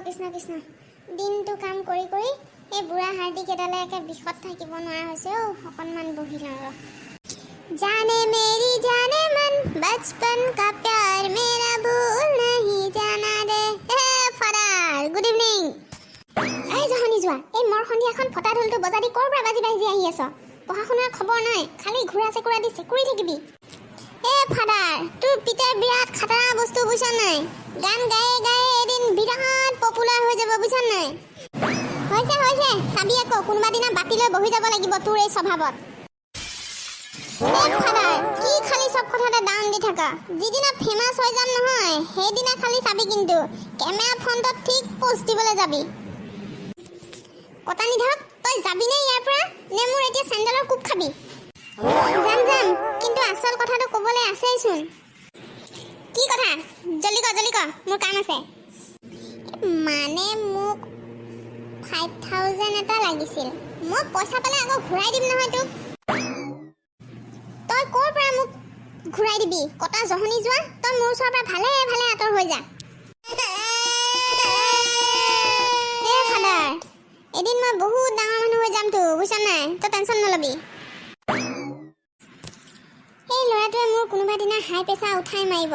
কৃষ্ণ কৃষ্ণ দিনটো কাম কৰি কৰি এই বুঢ়া হাৰ্দিকেইডালে একে বিষত থাকিব নোৱাৰা হৈছে অকণমান বহি লওঁ ৰ जाने मेरी जाने मन बचपन का प्यार मेरा भूल नहीं जाना दे फरार गुड इवनिंग এই জহনি যোৱা এই মৰ সন্ধিয়াখন ফটা ঢোলটো বজাদি ক'ৰ পৰা বাজি বাজি আহি আছ পঢ়া শুনাৰ খবৰ নাই খালি ঘূৰা চেকুৰা দি চেকুৰি থাকিবি ফাদাৰ তোৰ পিতাৰ বিৰাট খাটাৰা বস্তু বুজিছ নাই গান গায়ে গায়ে এদিন বিৰাট পপুলাৰ হৈ যাব বুজিছ নাই হৈছে চাবি আকৌ কোনোবা দিনা বাতি লৈ বহি যাব লাগিব তোৰ এই স্বভাৱত কি খালি সব কথাতে ডাউন দি থাকা যিদিনা ফেমাস হৈ যাম নহয় সেইদিনা খালি চাবি কিন্তু কেমেৰা ফ্ৰণ্টত ঠিক পোষ্ট দিবলৈ যাবি কটা নিধক তই যাবি নে ইয়াৰ পৰা নে মোৰ এতিয়া চেণ্ডেলৰ কোপ খাবি যাম কিন্তু আচল কথাটো ক'বলৈ আছেইচোন কি কথা জলদি ক মোৰ কাম আছে মানে মোক 5000 এটা লাগিছিল মই পইচা পালে আকৌ ঘূৰাই দিম নহয় তোক তই ক'ৰ পৰা মোক ঘূৰাই দিবি কটা জহনি যোৱা তই মোৰ ওচৰৰ পৰা ভালে ভালে আঁতৰ হৈ যা ফাদাৰ এদিন মই বহুত ডাঙৰ মানুহ হৈ যামতো বুজিছ নাই তই টেনশ্যন নলবি এই ল'ৰাটোৱে মোৰ কোনোবা দিনা হাই প্ৰেছাৰ উঠাই মাৰিব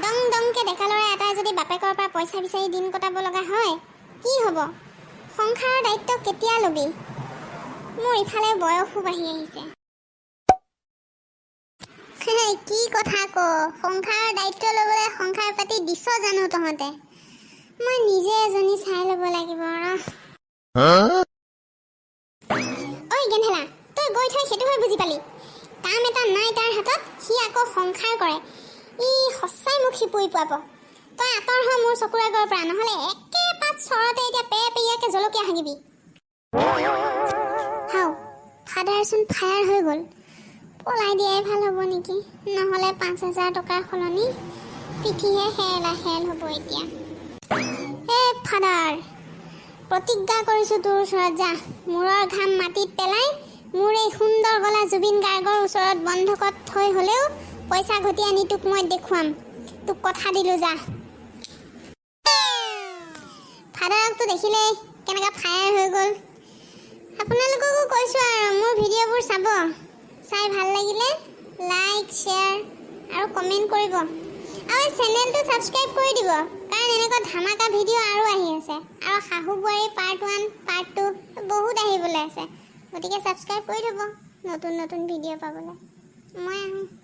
ডং ডংকে ডেকা ল'ৰা এটাই যদি বাপেকৰ পৰা পইচা বিচাৰি দিন কটাব লগা হয় কি হ'ব সংসাৰৰ দায়িত্ব কেতিয়া ল'বি মোৰ ইফালে বয়সো বাঢ়ি আহিছে কি কথা ক সংসাৰৰ দায়িত্ব ল'বলৈ সংসাৰ পাতি দিছ জানো তহঁতে মই নিজে এজনী চাই ল'ব লাগিব ঐ গেন্ধেলা তই গৈ থৈ সেইটো হৈ বুজি পালি কাম এটা নাই তাৰ হাতত সি আকৌ সংসাৰ কৰে ই সঁচাই মোক সিপুৰি পোৱাব তই আঁতৰ হ মোৰ চকুৰ আগৰ পৰা নহ'লে একে পাত চৰতে এতিয়া পেয়াকে জলকীয়া হাগিবি হাও ফাদাৰচোন ফায়াৰ হৈ গ'ল পলাই দিয়াই ভাল হ'ব নেকি নহ'লে 5000 টকাৰ সলনি পিঠিহে হেল হ'ব এতিয়া ফাদাৰ প্ৰতিজ্ঞা কৰিছোঁ তোৰ ওচৰত যা মূৰৰ ঘাম মাটিত পেলাই মোৰ এই সুন্দৰ গলা জুবিন গাৰ্গৰ ওচৰত বন্ধকত থৈ হ'লেও পইচা ঘটি আনি তোক মই দেখুৱাম তোক কথা দিলোঁ যা ফাদাৰকতো দেখিলেই কেনেকৈ ফায়াৰ হৈ গ'ল আপোনালোককো কৈছোঁ আৰু মোৰ ভিডিঅ'বোৰ চাব চাই ভাল লাগিলে লাইক শ্বেয়াৰ আৰু কমেণ্ট কৰিব আৰু চেনেলটো ছাবস্ক্ৰাইব কৰি দিব কাৰণ এনেকুৱা ধামাকা ভিডিঅ' আৰু আহি আছে আৰু শাহু বোৱাৰী পাৰ্ট 1 পাৰ্ট 2 বহুত আহিবলৈ আছে গতিকে ছাবস্ক্ৰাইব কৰি থ'ব নতুন ভিডিঅ' পাবলৈ মই আহোঁ